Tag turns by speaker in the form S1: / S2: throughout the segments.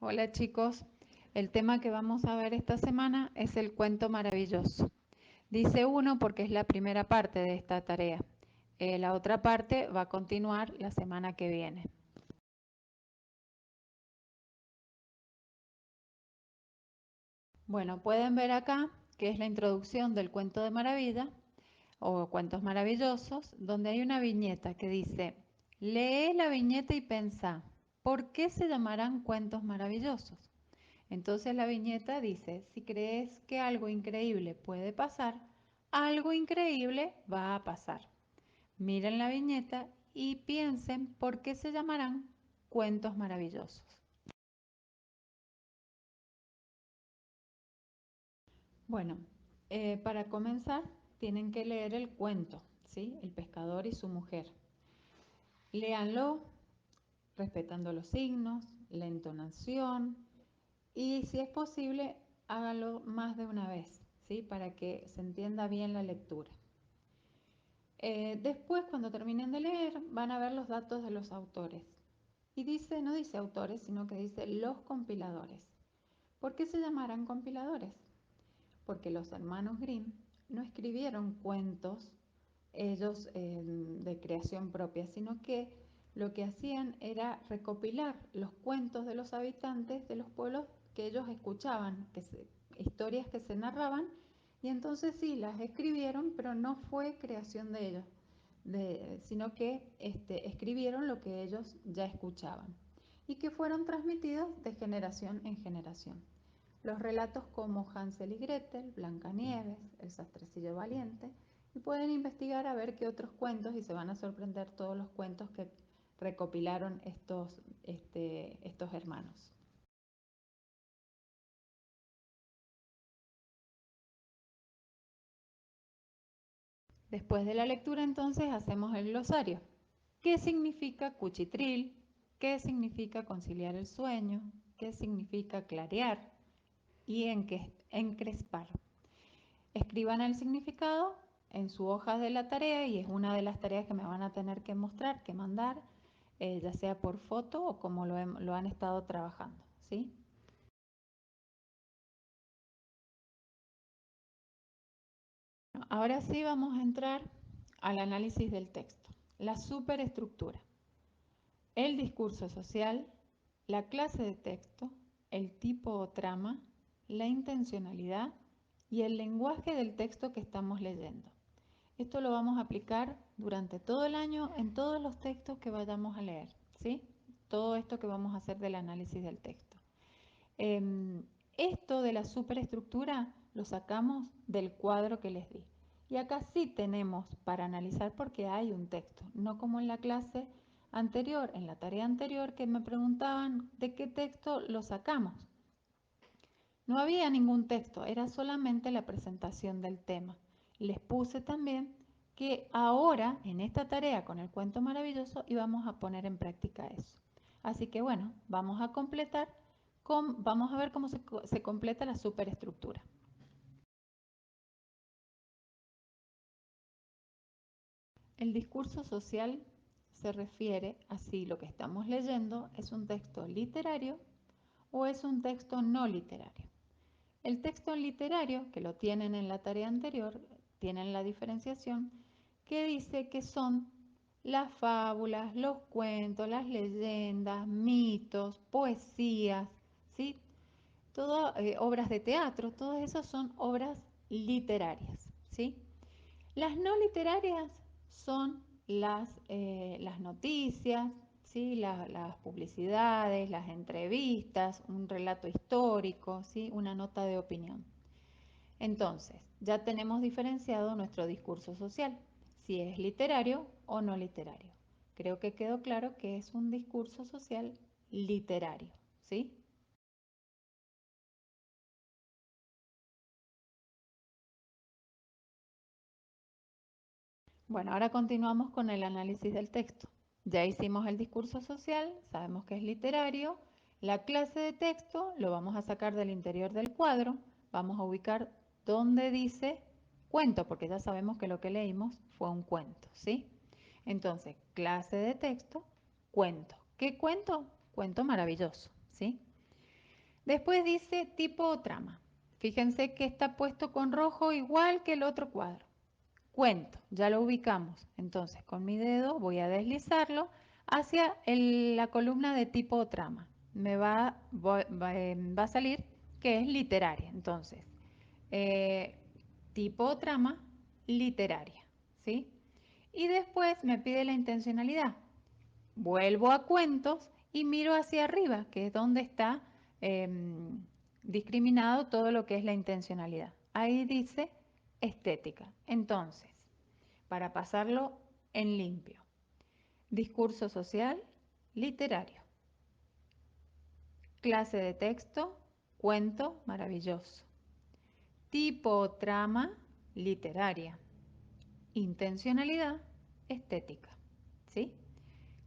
S1: Hola chicos, el tema que vamos a ver esta semana es el cuento maravilloso. Dice uno porque es la primera parte de esta tarea. La otra parte va a continuar la semana que viene. Bueno, pueden ver acá que es la introducción del cuento de maravilla o cuentos maravillosos, donde hay una viñeta que dice, lee la viñeta y pensá, ¿por qué se llamarán cuentos maravillosos? Entonces la viñeta dice, si crees que algo increíble puede pasar, algo increíble va a pasar. Miren la viñeta y piensen por qué se llamarán cuentos maravillosos. Bueno, para comenzar tienen que leer el cuento, ¿sí? El pescador y su mujer. Léanlo respetando los signos, la entonación y si es posible háganlo más de una vez, ¿sí? Para que se entienda bien la lectura. Después, cuando terminen de leer, van a ver los datos de los autores. Y dice, no dice autores, sino que dice los compiladores. ¿Por qué se llamarán compiladores? Porque los hermanos Grimm no escribieron cuentos ellos de creación propia, sino que lo que hacían era recopilar los cuentos de los habitantes de los pueblos que ellos escuchaban, historias que se narraban, y entonces sí, las escribieron, pero no fue creación de ellos, sino que escribieron lo que ellos ya escuchaban y que fueron transmitidos de generación en generación. Los relatos como Hansel y Gretel, Blancanieves, El sastrecillo valiente, y pueden investigar a ver qué otros cuentos y se van a sorprender todos los cuentos que recopilaron estos hermanos. Después de la lectura entonces hacemos el glosario. ¿Qué significa cuchitril? ¿Qué significa conciliar el sueño? ¿Qué significa clarear? Y encrespar. Escriban el significado en su hoja de la tarea y es una de las tareas que me van a tener que mostrar, que mandar, ya sea por foto o como lo han estado trabajando, ¿sí? Ahora sí vamos a entrar al análisis del texto. La superestructura, el discurso social, la clase de texto, el tipo o trama, la intencionalidad y el lenguaje del texto que estamos leyendo. Esto lo vamos a aplicar durante todo el año en todos los textos que vayamos a leer, ¿sí? Todo esto que vamos a hacer del análisis del texto. Esto de la superestructura lo sacamos del cuadro que les di. Y acá sí tenemos para analizar porque hay un texto, no como en la clase anterior, en la tarea anterior que me preguntaban de qué texto lo sacamos. No había ningún texto, era solamente la presentación del tema. Les puse también que ahora, en esta tarea con el cuento maravilloso, íbamos a poner en práctica eso. Así que bueno, vamos a completar, vamos a ver cómo se completa la superestructura. El discurso social se refiere a si lo que estamos leyendo es un texto literario o es un texto no literario. El texto literario, que lo tienen en la tarea anterior, tienen la diferenciación que dice que son las fábulas, los cuentos, las leyendas, mitos, poesías, ¿sí? Todas obras de teatro, todas esas son obras literarias, ¿sí? Las no literarias son las noticias, ¿sí? Las publicidades, las entrevistas, un relato histórico, ¿sí? Una nota de opinión. Entonces, ya tenemos diferenciado nuestro discurso social, si es literario o no literario. Creo que quedó claro que es un discurso social literario, ¿sí? Bueno, ahora continuamos con el análisis del texto. Ya hicimos el discurso social, sabemos que es literario. La clase de texto lo vamos a sacar del interior del cuadro. Vamos a ubicar donde dice cuento, porque ya sabemos que lo que leímos fue un cuento, ¿sí? Entonces, clase de texto, cuento. ¿Qué cuento? Cuento maravilloso, ¿sí? Después dice tipo o trama. Fíjense que está puesto con rojo igual que el otro cuadro. Cuento, ya lo ubicamos. Entonces con mi dedo voy a deslizarlo hacia la columna de tipo o trama. Me va a salir que es literaria. Entonces, eh, tipo o trama literaria. ¿Sí? Y después me pide la intencionalidad. Vuelvo a cuentos y miro hacia arriba, que es donde está discriminado todo lo que es la intencionalidad. Ahí dice estética. Entonces, para pasarlo en limpio, discurso social, literario, clase de texto, cuento maravilloso, tipo o trama, literaria, intencionalidad, estética. ¿Sí?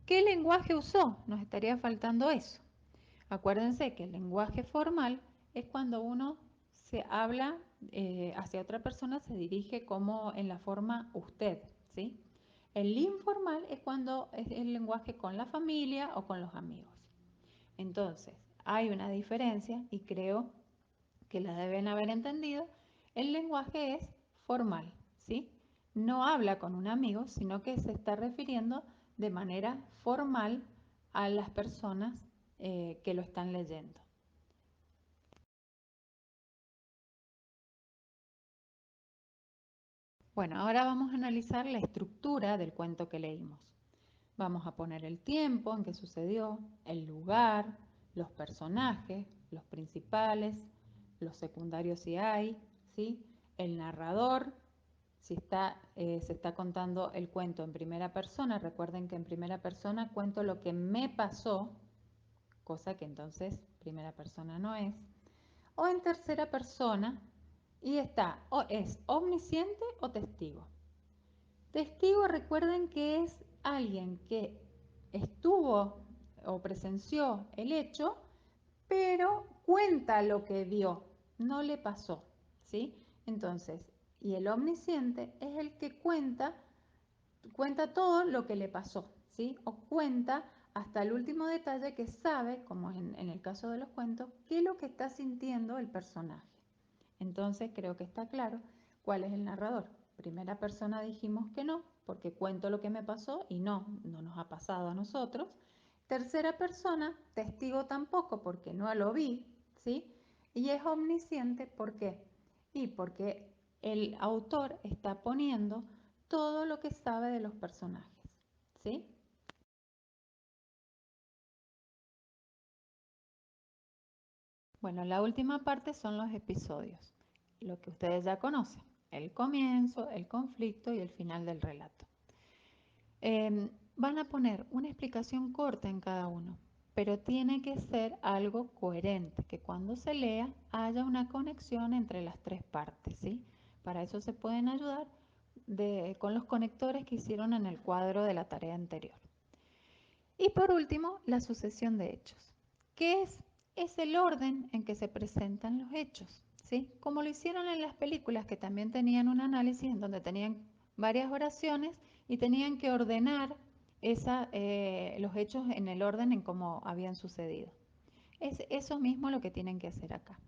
S1: ¿Qué lenguaje usó? Nos estaría faltando eso. Acuérdense que el lenguaje formal es cuando uno se habla hacia otra persona, se dirige como en la forma usted, ¿sí? El informal es cuando es el lenguaje con la familia o con los amigos. Entonces, hay una diferencia y creo que la deben haber entendido. El lenguaje es formal, ¿sí? No habla con un amigo, sino que se está refiriendo de manera formal a las personas que lo están leyendo. Bueno, ahora vamos a analizar la estructura del cuento que leímos. Vamos a poner el tiempo en que sucedió, el lugar, los personajes, los principales, los secundarios si hay, ¿sí? El narrador, si se está contando el cuento en primera persona. Recuerden que en primera persona cuento lo que me pasó, cosa que entonces primera persona no es. O en tercera persona y está o es omnisciente o testigo. Testigo, recuerden que es alguien que estuvo o presenció el hecho, pero cuenta lo que vio, no le pasó, ¿sí? Entonces, y el omnisciente es el que cuenta todo lo que le pasó, ¿sí? O cuenta hasta el último detalle que sabe, como en el caso de los cuentos, qué es lo que está sintiendo el personaje. Entonces creo que está claro cuál es el narrador. Primera persona dijimos que no, porque cuento lo que me pasó y no nos ha pasado a nosotros. Tercera persona, testigo tampoco, porque no lo vi, ¿sí? Y es omnisciente, ¿por qué? Y porque el autor está poniendo todo lo que sabe de los personajes, ¿sí? Bueno, la última parte son los episodios, lo que ustedes ya conocen, el comienzo, el conflicto y el final del relato. Van a poner una explicación corta en cada uno, pero tiene que ser algo coherente, que cuando se lea haya una conexión entre las tres partes, ¿sí? Para eso se pueden ayudar con los conectores que hicieron en el cuadro de la tarea anterior. Y por último, la sucesión de hechos, que es el orden en que se presentan los hechos, ¿sí? Como lo hicieron en las películas, que también tenían un análisis en donde tenían varias oraciones y tenían que ordenar los hechos en el orden en cómo habían sucedido. Es eso mismo lo que tienen que hacer acá.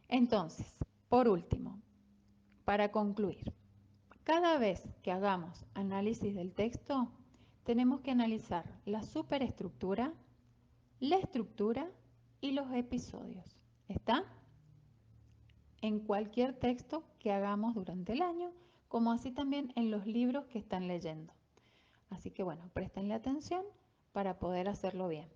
S1: Entonces, por último, para concluir, cada vez que hagamos análisis del texto, tenemos que analizar la superestructura, la estructura y los episodios. ¿Está? En cualquier texto que hagamos durante el año, como así también en los libros que están leyendo. Así que bueno, prestenle atención para poder hacerlo bien.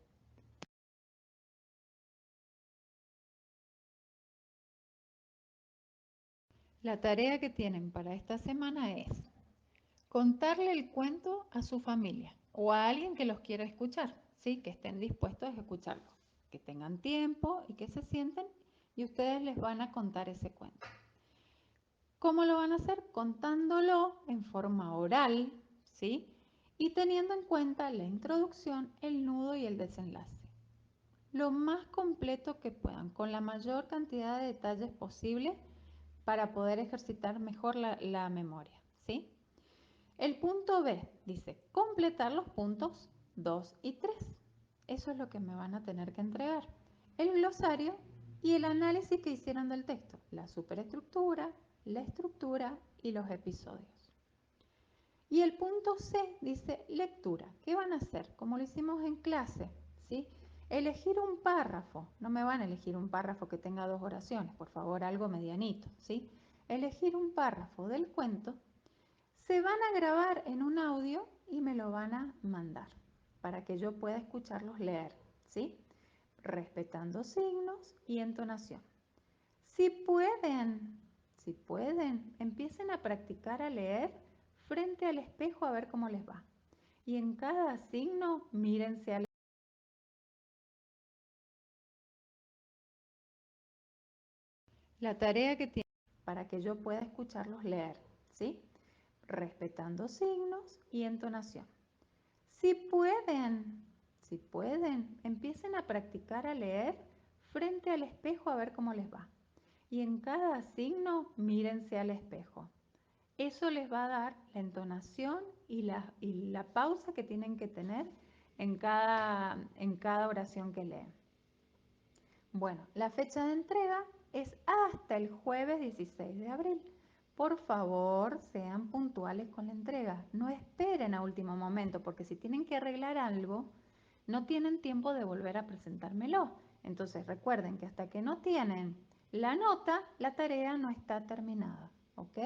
S1: La tarea que tienen para esta semana es contarle el cuento a su familia o a alguien que los quiera escuchar, ¿sí? Que estén dispuestos a escucharlo, que tengan tiempo y que se sienten y ustedes les van a contar ese cuento. ¿Cómo lo van a hacer? Contándolo en forma oral, ¿sí? Y teniendo en cuenta la introducción, el nudo y el desenlace. Lo más completo que puedan, con la mayor cantidad de detalles posible para poder ejercitar mejor la memoria, ¿sí? El punto B dice completar los puntos 2 y 3. Eso es lo que me van a tener que entregar. el glosario y el análisis que hicieron del texto, la superestructura, la estructura y los episodios. Y el punto C dice lectura. ¿Qué van a hacer? Como lo hicimos en clase, ¿sí? Elegir un párrafo. No me van a elegir un párrafo que tenga 2 oraciones, por favor, algo medianito, ¿sí? Elegir un párrafo del cuento. Se van a grabar en un audio y me lo van a mandar para que yo pueda escucharlos leer, ¿sí? Respetando signos y entonación. Si pueden, si pueden, empiecen a practicar a leer frente al espejo a ver cómo les va. Y en cada signo, mírense a la tarea que tienen para que yo pueda escucharlos leer, ¿sí? Respetando signos y entonación. Si pueden, empiecen a practicar a leer frente al espejo a ver cómo les va. Y en cada signo, mírense al espejo. Eso les va a dar la entonación y la pausa que tienen que tener en cada oración que leen. Bueno, la fecha de entrega es hasta el jueves 16 de abril. Por favor, sean puntuales con la entrega. No esperen a último momento, porque si tienen que arreglar algo, no tienen tiempo de volver a presentármelo. Entonces recuerden que hasta que no tienen la nota, la tarea no está terminada. ¿Ok?